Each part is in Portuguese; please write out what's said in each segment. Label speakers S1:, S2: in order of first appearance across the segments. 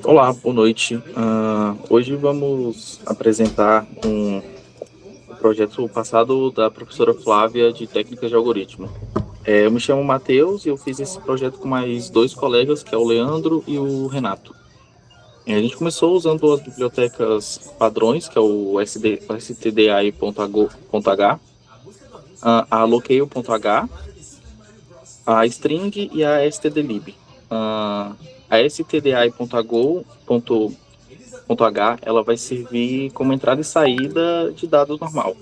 S1: Olá, boa noite. Hoje vamos apresentar um projeto passado da professora Flávia de Técnicas de Algoritmo. Eu me chamo Matheus e eu fiz esse projeto com mais dois colegas, que é o Leandro e o Renato. A gente começou usando as bibliotecas padrões, que é o stdai.h, a locale.h, a string e a stdlib. A stdai.go.h ela vai servir como entrada e saída de dados normal.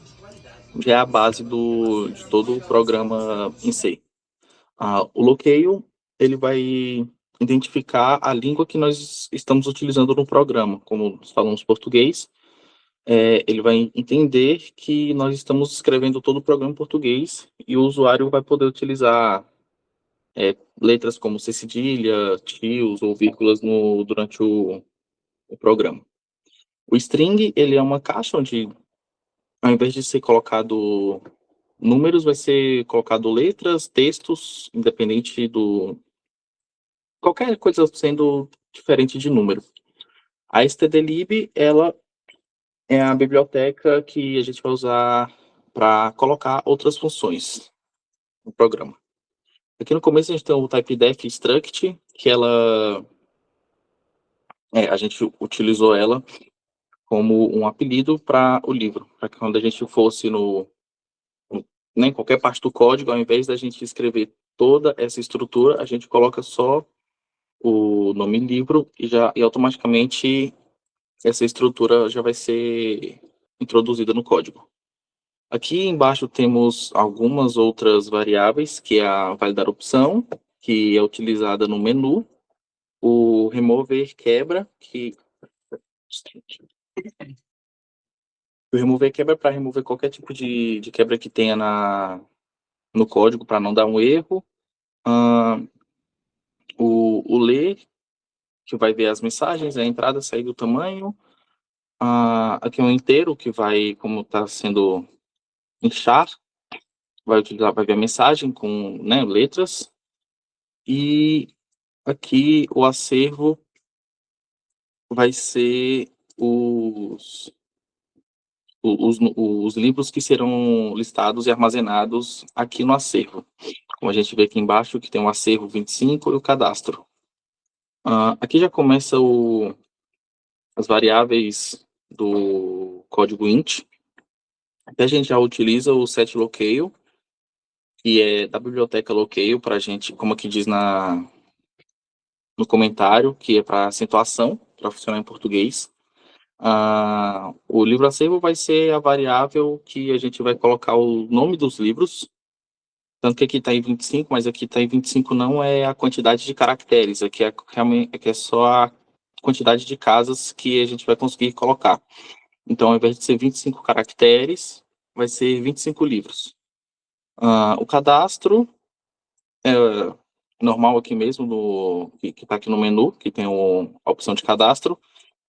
S1: Já é a base de todo o programa em si. O locale ele vai identificar a língua que nós estamos utilizando no programa. Como nós falamos português, ele vai entender que nós estamos escrevendo todo o programa em português e o usuário vai poder utilizar letras como C cedilha, tios ou vírgulas durante o programa. O string, ele é uma caixa onde, ao invés de ser colocado números, vai ser colocado letras, textos, independente do... qualquer coisa sendo diferente de número. A stdlib, ela é a biblioteca que a gente vai usar para colocar outras funções no programa. Aqui no começo a gente tem o typedef struct, que a gente utilizou ela como um apelido para o livro, para que quando a gente fosse em qualquer parte do código, ao invés da gente escrever toda essa estrutura, a gente coloca só o nome livro e automaticamente essa estrutura já vai ser introduzida no código. Aqui embaixo temos algumas outras variáveis, que é a validar opção, que é utilizada no menu, o remover quebra, o remover quebra é para remover qualquer tipo de quebra que tenha no código, para não dar um erro. O ler, que vai ver as mensagens, a entrada, saída, o tamanho. Aqui é um inteiro, que vai, como está sendo em char, vai ver a mensagem com, né, letras. E aqui o acervo vai ser os livros que serão listados e armazenados aqui no acervo. Como a gente vê aqui embaixo, que tem o acervo 25 e o cadastro. Aqui já começa as variáveis do código int. Aqui a gente já utiliza o setLocale, que é da biblioteca locale, para a gente, como aqui diz no comentário, que é para acentuação, para funcionar em português. O livro acervo vai ser a variável que a gente vai colocar o nome dos livros, tanto que aqui está em 25, mas aqui está em 25 não é a quantidade de caracteres, aqui é só a quantidade de casas que a gente vai conseguir colocar. Então, ao invés de ser 25 caracteres, vai ser 25 livros. O cadastro é normal aqui mesmo, que está aqui no menu, que tem a opção de cadastro.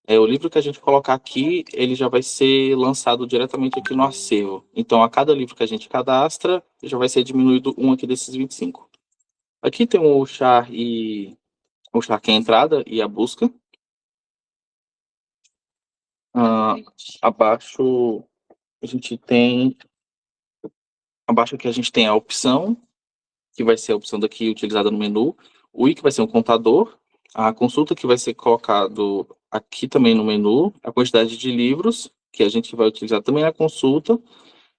S1: O livro que a gente colocar aqui, ele já vai ser lançado diretamente aqui no acervo. Então, a cada livro que a gente cadastra, já vai ser diminuído um aqui desses 25. Aqui tem o char que é a entrada e a busca. Abaixo aqui a gente tem a opção, que vai ser a opção daqui utilizada no menu. O i, que vai ser um contador. A consulta, que vai ser colocado aqui também no menu. A quantidade de livros, que a gente vai utilizar também na consulta.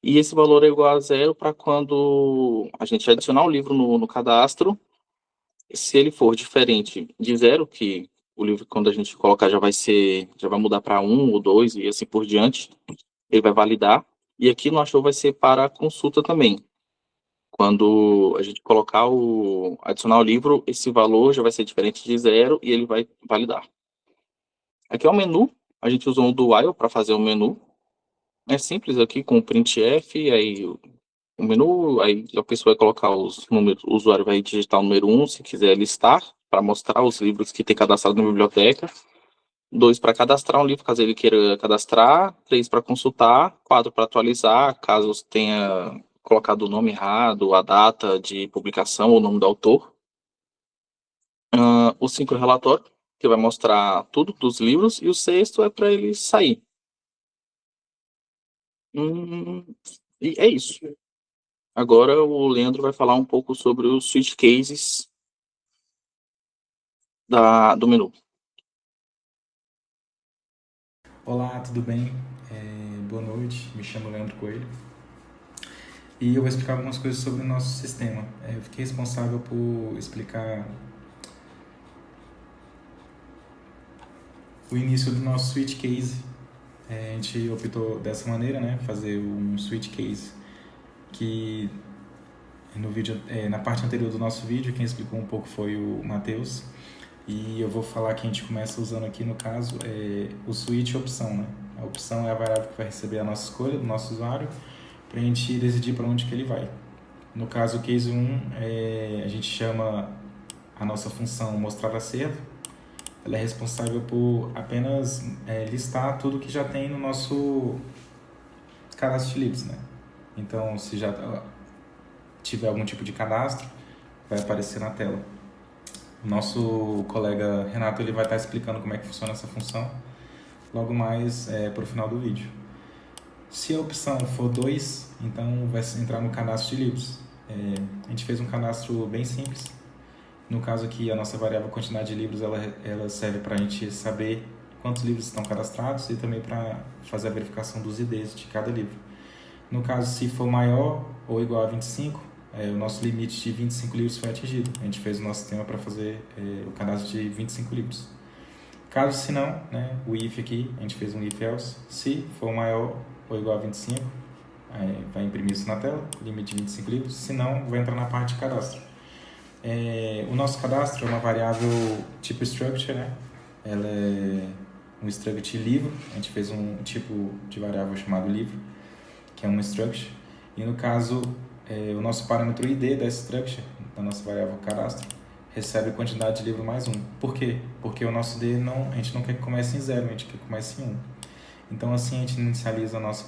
S1: E esse valor é igual a 0 para quando a gente adicionar o livro no cadastro. Se ele for diferente de 0, que o livro, quando a gente colocar, já vai mudar para 1 ou 2 e assim por diante, ele vai validar. E aqui no achou vai ser para a consulta também. Quando a gente adicionar o livro, esse valor já vai ser diferente de 0 e ele vai validar. Aqui é o menu, a gente usou um do while para fazer o menu. É simples aqui com o printf, aí o menu, aí a pessoa vai colocar os números, o usuário vai digitar o número 1, se quiser listar, para mostrar os livros que tem cadastrado na biblioteca. 2 para cadastrar um livro, caso ele queira cadastrar. 3 para consultar. 4 para atualizar, caso tenha colocado o nome errado, a data de publicação, o nome do autor. O 5 é o relatório, que vai mostrar tudo dos livros, e o 6 é para ele sair. E é isso. Agora o Leandro vai falar um pouco sobre os switch cases do menu.
S2: Olá, tudo bem? Boa noite, me chamo Leandro Coelho e eu vou explicar algumas coisas sobre o nosso sistema. Eu fiquei responsável por explicar o início do nosso switch case. A gente optou dessa maneira, né, fazer um switch case que no vídeo, na parte anterior do nosso vídeo, quem explicou um pouco foi o Matheus. E eu vou falar que a gente começa usando aqui, no caso, o switch opção, né? A opção é a variável que vai receber a nossa escolha do nosso usuário para a gente decidir para onde que ele vai. No caso, o case 1, a gente chama a nossa função mostrar acervo. Ela é responsável por apenas listar tudo que já tem no nosso cadastro de livros, né? Então, se já tiver algum tipo de cadastro, vai aparecer na tela. O nosso colega Renato ele vai estar explicando como é que funciona essa função logo mais para o final do vídeo. Se a opção for 2, então vai entrar no cadastro de livros. A gente fez um cadastro bem simples. No caso aqui, a nossa variável quantidade de livros ela serve para a gente saber quantos livros estão cadastrados e também para fazer a verificação dos IDs de cada livro. No caso, se for maior ou igual a 25, o nosso limite de 25 livros foi atingido. A gente fez o nosso sistema para fazer o cadastro de 25 livros. Caso se não, né, o if aqui, a gente fez um if else, se for maior ou igual a 25, vai imprimir isso na tela, limite de 25 livros, se não, vai entrar na parte de cadastro. O nosso cadastro é uma variável tipo structure, né? Ela é um struct livro, a gente fez um tipo de variável chamado livro, que é um struct, e no caso, o nosso parâmetro id da structure, da nossa variável cadastro, recebe a quantidade de livro mais 1. Por quê? Porque o nosso id a gente não quer que comece em 0, a gente quer que comece em 1. Então assim a gente inicializa a nossa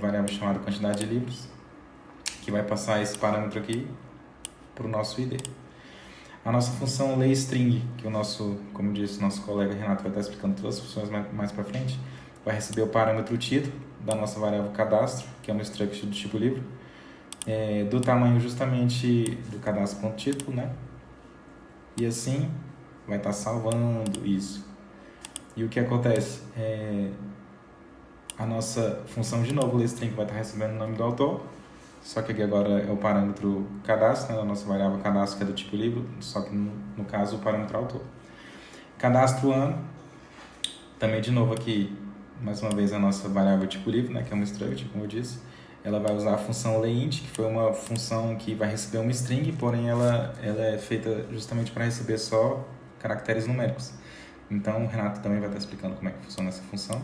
S2: variável chamada quantidade de livros, que vai passar esse parâmetro aqui para o nosso id. A nossa função layString, que o nosso, como disse, nosso colega Renato vai estar explicando todas as funções mais para frente, vai receber o parâmetro título da nossa variável cadastro, que é uma struct do tipo livro, do tamanho justamente do cadastro.título, né? E assim vai estar salvando isso. E o que acontece? A nossa função de novo, layString, vai estar recebendo o nome do autor, só que aqui agora é o parâmetro cadastro, né, a nossa variável cadastro que é do tipo livro, só que no caso o parâmetro autor. Cadastro ano, também de novo aqui, mais uma vez a nossa variável tipo livro, né, que é uma struct, como eu disse. Ela vai usar a função layInt, que foi uma função que vai receber uma string, porém ela é feita justamente para receber só caracteres numéricos. Então o Renato também vai estar explicando como é que funciona essa função.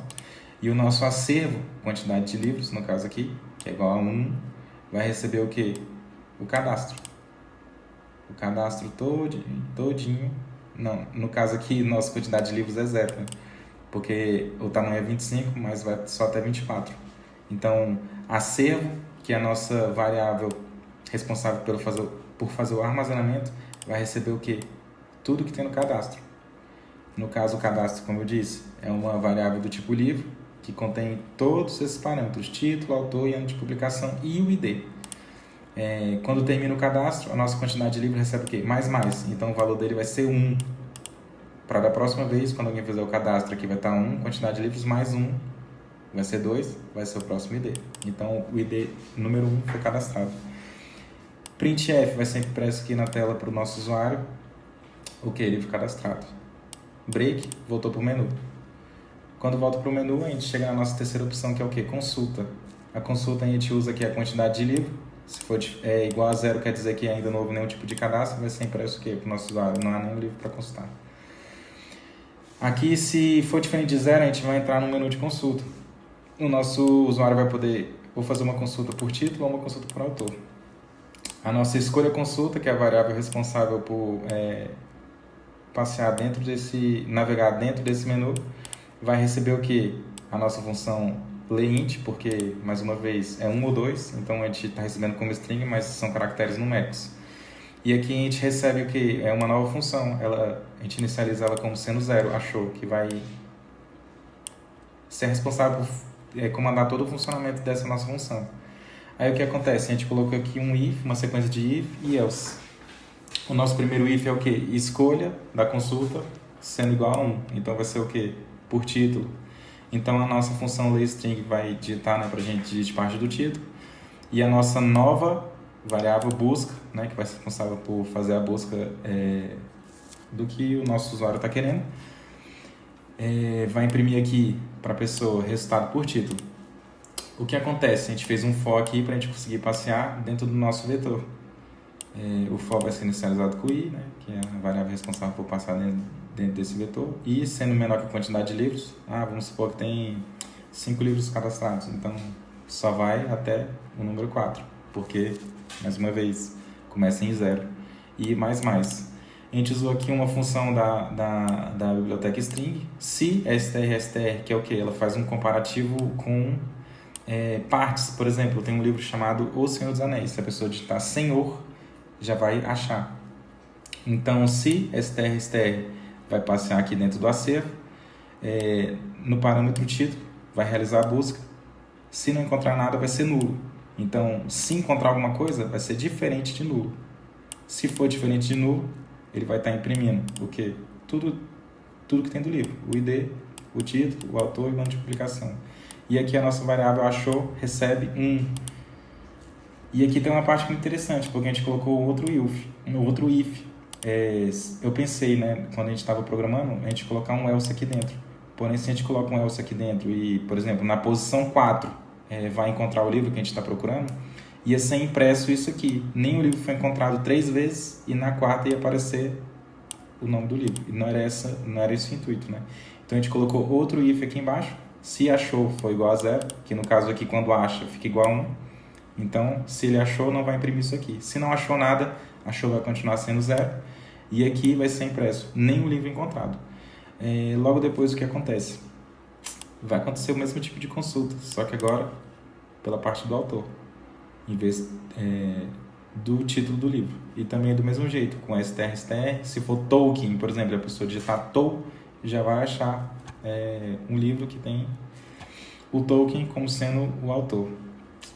S2: E o nosso acervo, quantidade de livros, no caso aqui, que é igual a 1, vai receber o que? O cadastro. O cadastro todinho. Não, no caso aqui, nossa quantidade de livros é 0, né? Porque o tamanho é 25, mas vai só até 24. Então, acervo, que é a nossa variável responsável por fazer o armazenamento, vai receber o que? Tudo que tem no cadastro. No caso, o cadastro, como eu disse, é uma variável do tipo livro, que contém todos esses parâmetros, título, autor e ano de publicação e o ID. Quando termina o cadastro, a nossa quantidade de livros recebe o quê? Mais. Então o valor dele vai ser 1. Para da próxima vez, quando alguém fizer o cadastro aqui, vai estar 1, quantidade de livros mais 1, vai ser 2, vai ser o próximo ID. Então o ID número 1 foi cadastrado. Printf vai ser impresso aqui na tela para o nosso usuário, o que? Livro cadastrado. Break, voltou para o menu. Quando volta para o menu, a gente chega na nossa terceira opção, que é o quê? Consulta. A consulta a gente usa aqui a quantidade de livro. Se for igual a 0, quer dizer que ainda não houve nenhum tipo de cadastro, vai ser impresso o quê? Para o nosso usuário, não há nenhum livro para consultar. Aqui, se for diferente de 0, a gente vai entrar no menu de consulta. O nosso usuário vai poder ou fazer uma consulta por título ou uma consulta por autor. A nossa escolha consulta, que é a variável responsável por navegar dentro desse menu, vai receber o que? A nossa função leint, porque, mais uma vez, é 1 ou 2, então a gente está recebendo como string, mas são caracteres numéricos. E aqui a gente recebe o que? É uma nova função. A gente inicializa ela como sendo 0, achou, que vai ser responsável por comandar todo o funcionamento dessa nossa função. Aí o que acontece? A gente colocou aqui um if, uma sequência de if e else. O nosso primeiro if é o que? Escolha da consulta sendo igual a 1. Então vai ser o que? Por título. Então a nossa função layString vai digitar, né, para a gente digitar parte do título. E a nossa nova variável busca, né, que vai ser responsável por fazer a busca do que o nosso usuário está querendo, vai imprimir aqui para a pessoa resultado por título. O que acontece? A gente fez um for aqui para a gente conseguir passear dentro do nosso vetor. O for vai ser inicializado com i, né, que é a variável responsável por passar dentro desse vetor. E sendo menor que a quantidade de livros, vamos supor que tem 5 livros cadastrados, então só vai até o número 4, porque, mais uma vez, começa em 0. E mais. A gente usou aqui uma função da biblioteca string, se str, que é o que? Ela faz um comparativo com partes. Por exemplo, tem um livro chamado O Senhor dos Anéis. Se a pessoa digitar Senhor, já vai achar. Então, se str vai passear aqui dentro do acervo, no parâmetro título, vai realizar a busca. Se não encontrar nada, vai ser nulo. Então, se encontrar alguma coisa, vai ser diferente de nulo. Se for diferente de nulo, ele vai estar imprimindo o quê? Tudo que tem do livro. O ID, o título, o autor e o ano de publicação. E aqui a nossa variável achou, recebe 1. E aqui tem uma parte muito interessante, porque a gente colocou outro if. Eu pensei, né, quando a gente estava programando, a gente colocar um else aqui dentro. Porém, se a gente coloca um else aqui dentro e, por exemplo, na posição 4, vai encontrar o livro que a gente está procurando, ia ser impresso isso aqui. Nem o livro foi encontrado 3 vezes e na quarta ia aparecer o nome do livro. E não era esse o intuito, né? Então a gente colocou outro if aqui embaixo. Se achou, foi igual a 0, que no caso aqui, quando acha, fica igual a 1. Então, se ele achou, não vai imprimir isso aqui. Se não achou nada, achou vai continuar sendo 0. E aqui vai ser impresso nem o livro encontrado. Logo depois, o que acontece? Vai acontecer o mesmo tipo de consulta, só que agora pela parte do autor, em vez do título do livro. E também do mesmo jeito, com str, se for Tolkien, por exemplo, a pessoa digitar Tol, já vai achar um livro que tem o Tolkien como sendo o autor.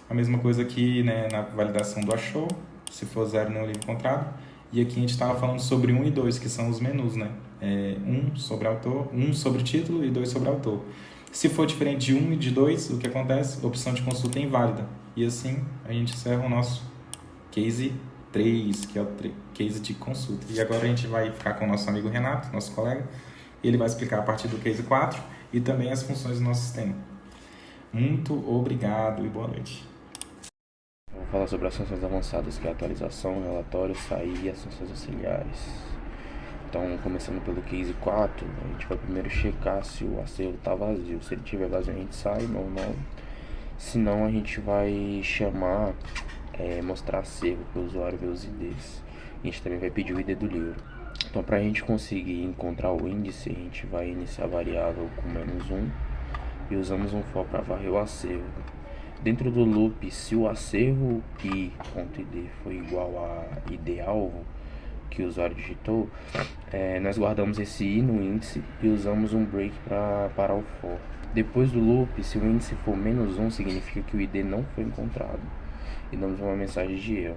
S2: A mesma coisa aqui, né, na validação do achou, se for 0 nem o livro encontrado. E aqui a gente estava falando sobre 1 e 2, que são os menus, né? 1 sobre autor, 1 sobre título e 2 sobre autor. Se for diferente de 1 e de 2, o que acontece? Opção de consulta é inválida. E assim a gente encerra o nosso case 3, que é o case de consulta. E agora a gente vai ficar com o nosso amigo Renato, nosso colega. Ele vai explicar a partir do case 4 e também as funções do nosso sistema. Muito obrigado e boa noite.
S3: Vou falar sobre as funções avançadas, que é a atualização, relatório, sair e as funções auxiliares. Então, começando pelo case 4, a gente vai primeiro checar se o acervo está vazio. Se ele tiver vazio, a gente sai, não. Se não, a gente vai chamar, mostrar acervo para o usuário ver os IDs. A gente também vai pedir o ID do livro. Então, para a gente conseguir encontrar o índice, a gente vai iniciar a variável com -1 e usamos um for para varrer o acervo. Dentro do loop, se o acervo i.id for igual a id-alvo que o usuário digitou, nós guardamos esse i no índice e usamos um break para parar o for. Depois do loop, se o índice for -1, significa que o id não foi encontrado e damos uma mensagem de erro.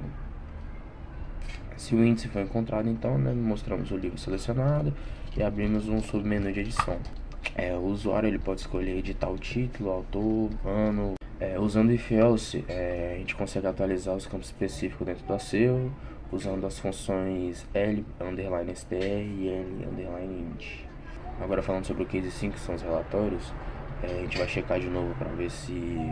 S3: Se o índice foi encontrado, então, mostramos o livro selecionado e abrimos um submenu de edição. O usuário ele pode escolher editar o título, autor, ano. Usando if else, a gente consegue atualizar os campos específicos dentro do acervo, usando as funções l_str e l_int. Agora falando sobre o case 5, que são os relatórios, a gente vai checar de novo para ver se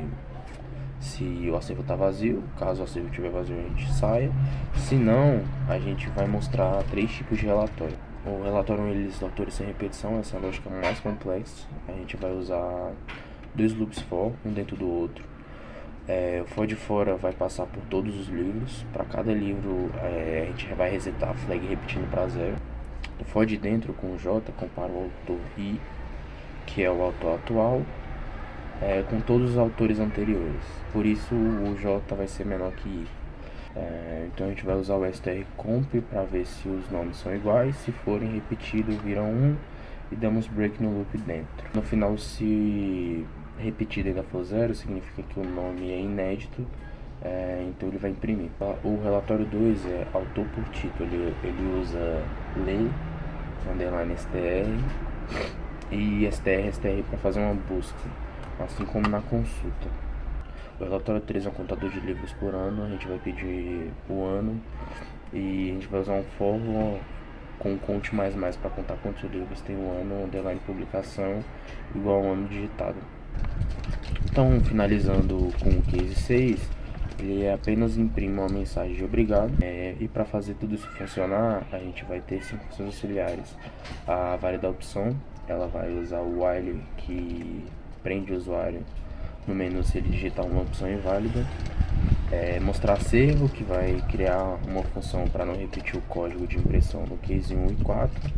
S3: o acervo está vazio. Caso o acervo estiver vazio, a gente saia. Se não, a gente vai mostrar 3 tipos de relatório. O relatório ele lista autores sem repetição, essa é a lógica mais complexa. A gente vai usar 2 loops for, um dentro do outro. O for de fora vai passar por todos os livros. Para cada livro, a gente vai resetar a flag repetindo para 0. O for de dentro com J compara o autor I, que é o autor atual, com todos os autores anteriores. Por isso o J vai ser menor que I. Então a gente vai usar o strcomp para ver se os nomes são iguais. Se forem repetidos, viram 1 e damos break no loop dentro. No final, se repetido ainda for 0, significa que o nome é inédito, então ele vai imprimir. O relatório 2 é autor por título, ele usa lei, underline str e str para fazer uma busca, assim como na consulta. O relatório 3 é um contador de livros por ano, a gente vai pedir o ano e a gente vai usar um for com conte mais para contar quantos livros tem o ano, underline publicação, igual ao ano digitado. Então, finalizando com o case 6, ele apenas imprime uma mensagem de obrigado, e para fazer tudo isso funcionar, a gente vai ter 5 funções auxiliares. A válida opção, ela vai usar o while que prende o usuário no menu se ele digitar uma opção inválida. Mostrar acervo, que vai criar uma função para não repetir o código de impressão no case 1 e 4.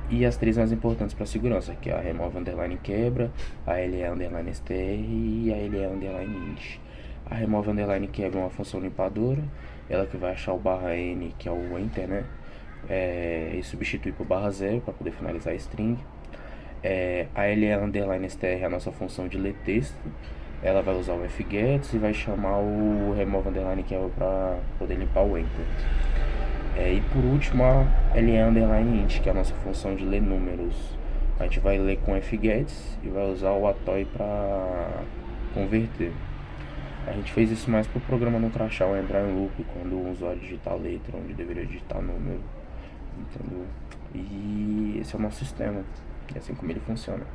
S3: E as 3 mais importantes para segurança, que é a remove underline quebra, a LE underline str e a LE underline int. A remove underline quebra é uma função limpadora, ela que vai achar o /n, que é o enter, né? E substituir por /0 para poder finalizar a string. A LE underline str é a nossa função de ler texto. Ela vai usar o fgets e vai chamar o remove underline quebra para poder limpar o enter. E por último a LE underline int, que é a nossa função de ler números. A gente vai ler com fgets e vai usar o atoy para converter. A gente fez isso mais para o programa não crashar ou entrar em loop quando o usuário digitar a letra onde deveria digitar número, entendeu? E esse é o nosso sistema, é assim como ele funciona.